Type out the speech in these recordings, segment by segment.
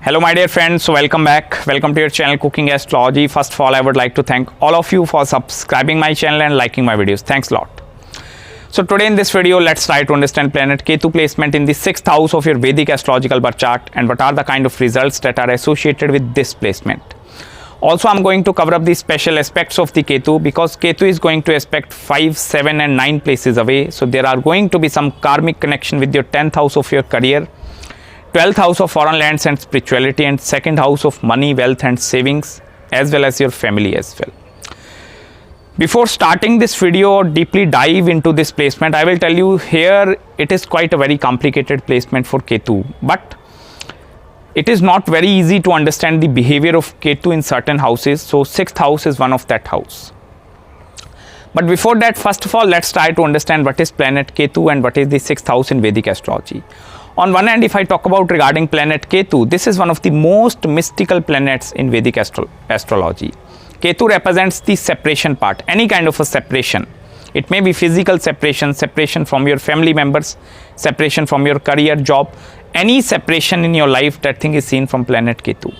Hello my dear friends, welcome back. Welcome to your channel Cooking Astrology. First of all, I would like to thank all of you for subscribing my channel and liking my videos. Thanks a lot. So today in this video, let's try to understand planet Ketu placement in the 6th house of your Vedic astrological birth chart and what are the kind of results that are associated with this placement. Also, I'm going to cover up the special aspects of the Ketu because Ketu is going to aspect 5, 7 and 9 places away. So there are going to be some karmic connection with your 10th house of your career, 12th house of foreign lands and spirituality, and 2nd house of money, wealth and savings, as well as your family as well. Before starting this video or deeply dive into this placement, I will tell you here it is quite a very complicated placement for Ketu, but it is not very easy to understand the behavior of Ketu in certain houses. So 6th house is one of that house. But before that, first of all, let's try to understand what is planet Ketu and what is the 6th house in Vedic astrology. On one hand, if I talk about regarding planet Ketu, this is one of the most mystical planets in Vedic astrology. Ketu represents the separation part, any kind of a separation. It may be physical separation, separation from your family members, separation from your career, job, any separation in your life, that thing is seen from planet Ketu.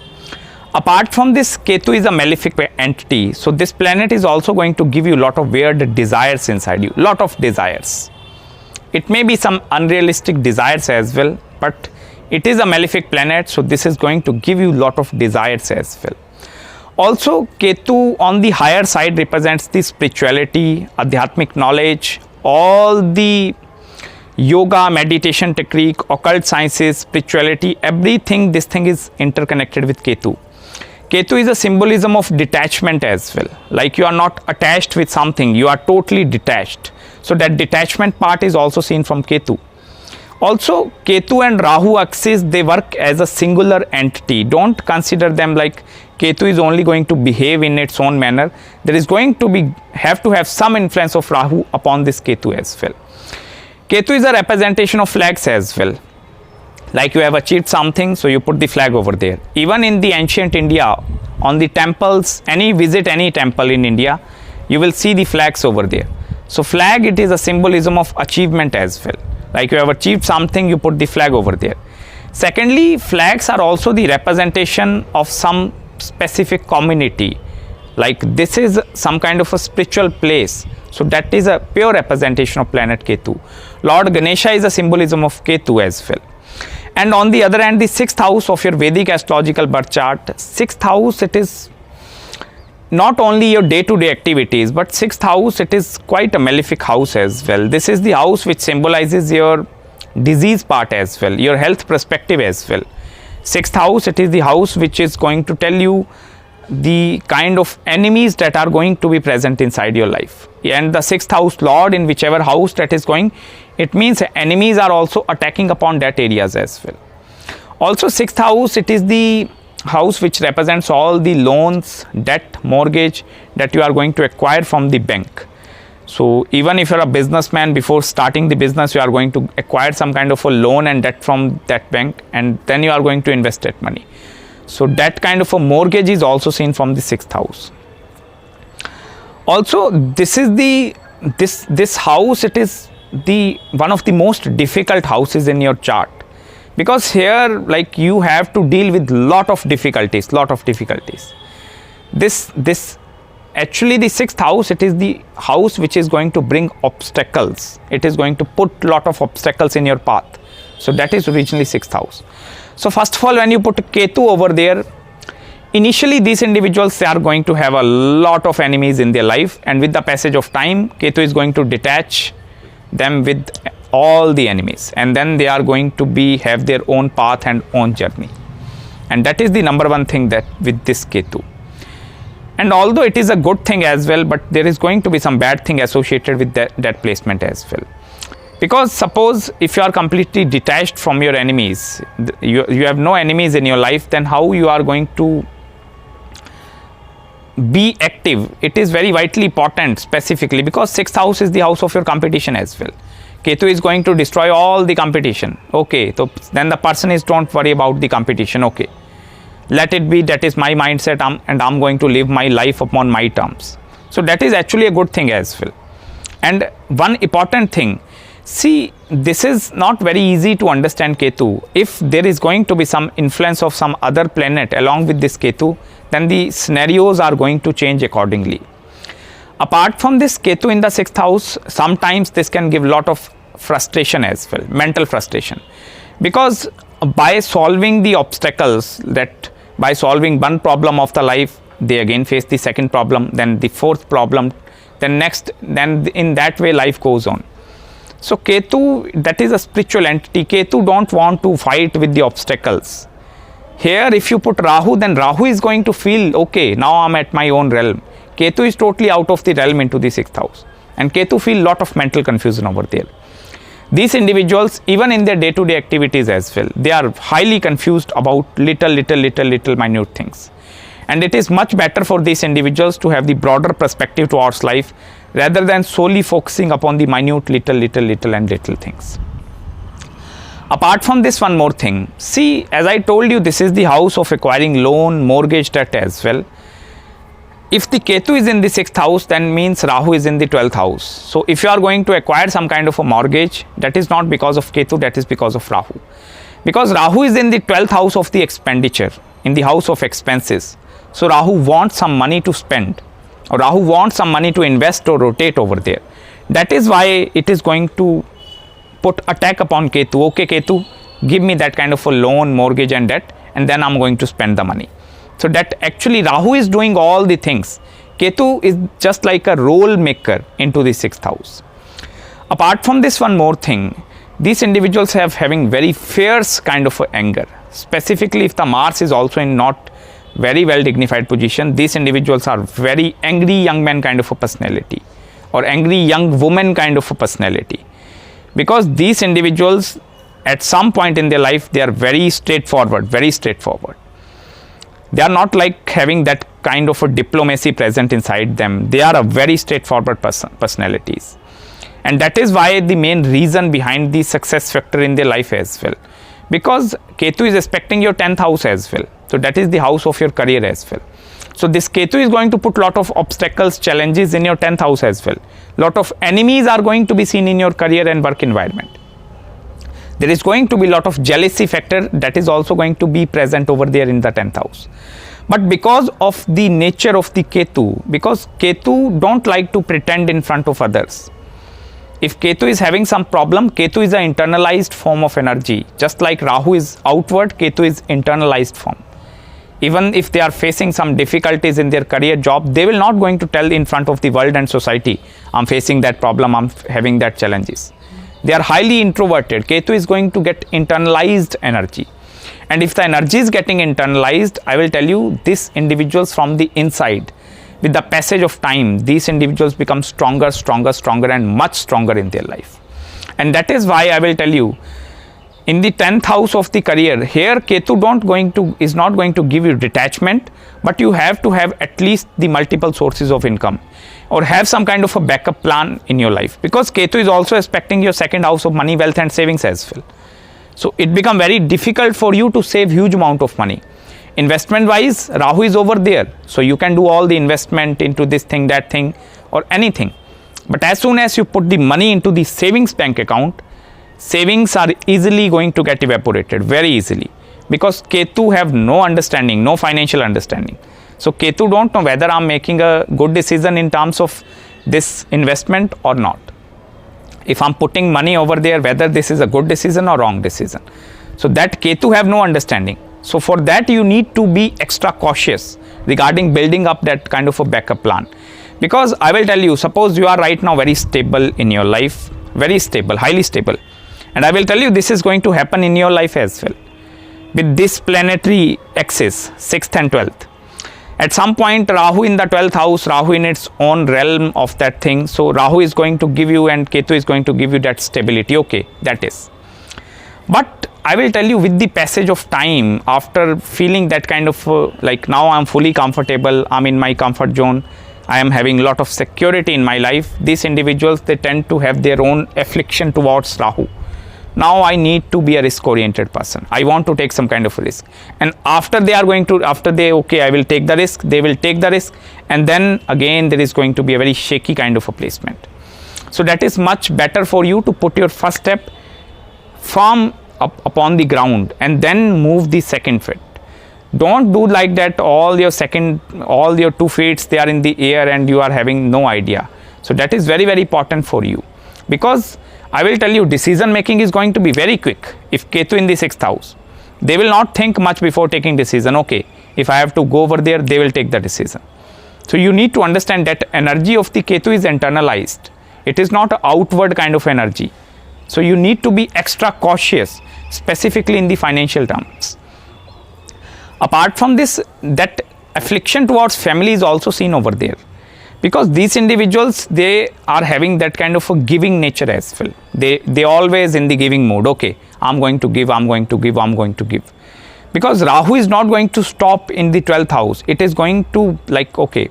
Apart from this, Ketu is a malefic entity. So this planet is also going to give you a lot of weird desires inside you, lot of desires. It may be some unrealistic desires as well, but it is a malefic planet, so this is going to give you a lot of desires as well. Also, Ketu on the higher side represents the spirituality, adhyatmic knowledge, all the yoga, meditation technique, occult sciences, spirituality, everything, this thing is interconnected with Ketu. Ketu is a symbolism of detachment as well. Like you are not attached with something, you are totally detached. So that detachment part is also seen from Ketu. Also, Ketu and Rahu axis, they work as a singular entity. Don't consider them like Ketu is only going to behave in its own manner. There is going to have some influence of Rahu upon this Ketu as well. Ketu is a representation of flags as well. Like you have achieved something, so you put the flag over there. Even in the ancient India, on the temples, visit any temple in India, you will see the flags over there. So flag, it is a symbolism of achievement as well. Like you have achieved something, you put the flag over there. Secondly, flags are also the representation of some specific community. Like this is some kind of a spiritual place. So that is a pure representation of planet Ketu. Lord Ganesha is a symbolism of Ketu as well. And on the other hand, the 6th house of your Vedic astrological birth chart, 6th house, it is not only your day-to-day activities, but 6th house, it is quite a malefic house as well. This is the house which symbolizes your disease part as well, your health perspective as well. 6th house, it is the house which is going to tell you the kind of enemies that are going to be present inside your life. And the 6th house lord in whichever house that is going, it means enemies are also attacking upon that areas as well. Also 6th house, it is the house which represents all the loans, debt, mortgage that you are going to acquire from the bank. So even if you're a businessman, before starting the business, you are going to acquire some kind of a loan and debt from that bank, and then you are going to invest that money. So that kind of a mortgage is also seen from the 6th house. Also, this is this house, it is the one of the most difficult houses in your chart, because here like you have to deal with lot of difficulties. This actually the 6th house, it is the house which is going to bring obstacles. It is going to put lot of obstacles in your path. So that is originally 6th house. So first of all, when you put Ketu over there, initially these individuals, they are going to have a lot of enemies in their life, and with the passage of time, Ketu is going to detach them with all the enemies, and then they are going to have their own path and own journey. And that is the number one thing that with this Ketu. And although it is a good thing as well, but there is going to be some bad thing associated with that placement as well. Because suppose if you are completely detached from your enemies, you have no enemies in your life, then how you are going to be active? It is very vitally important, specifically because 6th house is the house of your competition as well. Ketu is going to destroy all the competition. Okay, so then the person is, don't worry about the competition. Okay, let it be, that is my mindset, and I'm going to live my life upon my terms. So that is actually a good thing as well. And one important thing, See, this is not very easy to understand Ketu. If there is going to be some influence of some other planet along with this Ketu, then the scenarios are going to change accordingly. Apart from this Ketu in the 6th house, sometimes this can give lot of frustration as well, mental frustration. Because by solving the obstacles, that by solving one problem of the life, they again face the second problem, then the fourth problem, then next, then in that way life goes on. So Ketu, that is a spiritual entity. Ketu don't want to fight with the obstacles. Here if you put Rahu, then Rahu is going to feel, okay, now I'm at my own realm. Ketu is totally out of the realm into the 6th house. And Ketu feel lot of mental confusion over there. These individuals, even in their day-to-day activities as well, they are highly confused about little minute things. And it is much better for these individuals to have the broader perspective towards life rather than solely focusing upon the minute little things. Apart from this, one more thing. See, as I told you, this is the house of acquiring loan, mortgage debt as well. If the Ketu is in the 6th house, then means Rahu is in the 12th house. So if you are going to acquire some kind of a mortgage, that is not because of Ketu, that is because of Rahu. Because Rahu is in the 12th house of the expenditure, in the house of expenses. So Rahu wants some money to spend, or Rahu wants some money to invest or rotate over there. That is why it is going to put attack upon Ketu. Okay, Ketu, give me that kind of a loan, mortgage and debt, and then I'm going to spend the money. So that actually Rahu is doing all the things. Ketu is just like a role maker into the 6th house. Apart from this, one more thing. These individuals have having very fierce kind of anger. Specifically, if the Mars is also in not very well dignified position, these individuals are very angry young man kind of a personality, or angry young woman kind of a personality. Because these individuals at some point in their life, they are very straightforward. They are not like having that kind of a diplomacy present inside them. They are a very straightforward personalities. And that is why the main reason behind the success factor in their life as well. Because Ketu is aspecting your 10th house as well. So that is the house of your career as well. So this Ketu is going to put lot of obstacles, challenges in your 10th house as well. Lot of enemies are going to be seen in your career and work environment. There is going to be lot of jealousy factor that is also going to be present over there in the 10th house. But because of the nature of the Ketu, because Ketu don't like to pretend in front of others. If Ketu is having some problem, Ketu is an internalized form of energy. Just like Rahu is outward, Ketu is internalized form. Even if they are facing some difficulties in their career job, they will not going to tell in front of the world and society, I'm facing that problem, I'm having that challenges. They are highly introverted. Ketu is going to get internalized energy. And if the energy is getting internalized, I will tell you, these individuals from the inside, with the passage of time, these individuals become stronger and much stronger in their life. And that is why I will tell you, in the 10th house of the career, here Ketu is not going to give you detachment, but you have to have at least the multiple sources of income, or have some kind of a backup plan in your life. Because Ketu is also aspecting your 2nd house of money, wealth and savings as well. So it becomes very difficult for you to save huge amount of money. Investment wise, Rahu is over there. So you can do all the investment into this thing, that thing, or anything. But as soon as you put the money into the savings bank account, savings are easily going to get evaporated, very easily. Because Ketu have no understanding, no financial understanding. So Ketu don't know whether I'm making a good decision in terms of this investment or not. If I'm putting money over there, whether this is a good decision or wrong decision. So that Ketu have no understanding. So for that you need to be extra cautious regarding building up that kind of a backup plan. Because I will tell you, suppose you are right now very stable in your life, very stable, highly stable. And I will tell you, this is going to happen in your life as well. With this planetary axis, 6th and 12th. At some point, Rahu in the 12th house, Rahu in its own realm of that thing. So Rahu is going to give you and Ketu is going to give you that stability. Okay, that is. But I will tell you, with the passage of time, after feeling that kind of like now I'm fully comfortable, I'm in my comfort zone, I am having a lot of security in my life, these individuals, they tend to have their own affliction towards Rahu. Now I need to be a risk oriented person. I want to take some kind of risk. And after I will take the risk, they will take the risk. And then again, there is going to be a very shaky kind of a placement. So that is much better for you to put your first step firm upon the ground and then move the second foot. Don't do like that, all your 2 feet they are in the air and you are having no idea. So that is very, very important for you, because I will tell you, decision making is going to be very quick. If Ketu in the 6th house, they will not think much before taking decision. Okay, if I have to go over there, they will take the decision. So you need to understand that energy of the Ketu is internalized. It is not an outward kind of energy. So you need to be extra cautious, specifically in the financial terms. Apart from this, that affliction towards family is also seen over there, because these individuals, they are having that kind of a giving nature as well. They always in the giving mode. Okay, I'm going to give, I'm going to give, I'm going to give. Because Rahu is not going to stop in the 12th house. It is going to like, okay,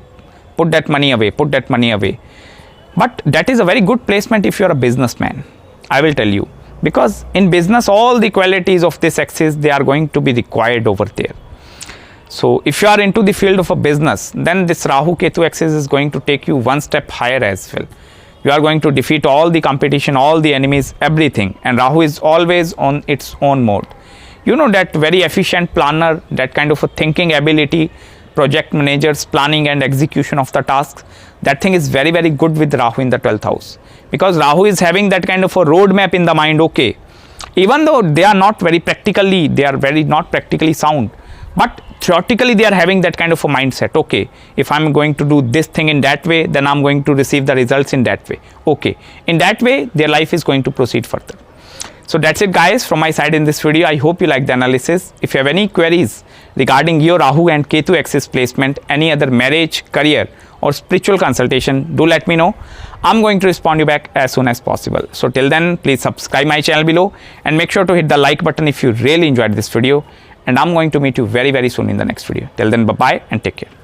put that money away, put that money away. But that is a very good placement if you are a businessman, I will tell you. Because in business, all the qualities of this axis, they are going to be required over there. So if you are into the field of a business, then this Rahu Ketu axis is going to take you one step higher as well. You are going to defeat all the competition, all the enemies, everything. And Rahu is always on its own mode. You know, that very efficient planner, that kind of a thinking ability, project managers, planning and execution of the tasks, that thing is very, very good with Rahu in the 12th house. Because Rahu is having that kind of a roadmap in the mind. Okay, even though they are not very practically, they are very not practically sound, but theoretically they are having that kind of a mindset. Okay, if I'm going to do this thing in that way, then I'm going to receive the results in that way. Okay, in that way their life is going to proceed further. So that's it guys from my side in this video. I hope you like the analysis. If you have any queries regarding your Rahu and Ketu axis placement, any other marriage, career or spiritual consultation, do let me know. I'm going to respond you back as soon as possible. So till then, please subscribe my channel below and make sure to hit the like button if you really enjoyed this video. And I'm going to meet you very, very soon in the next video. Till then, bye-bye and take care.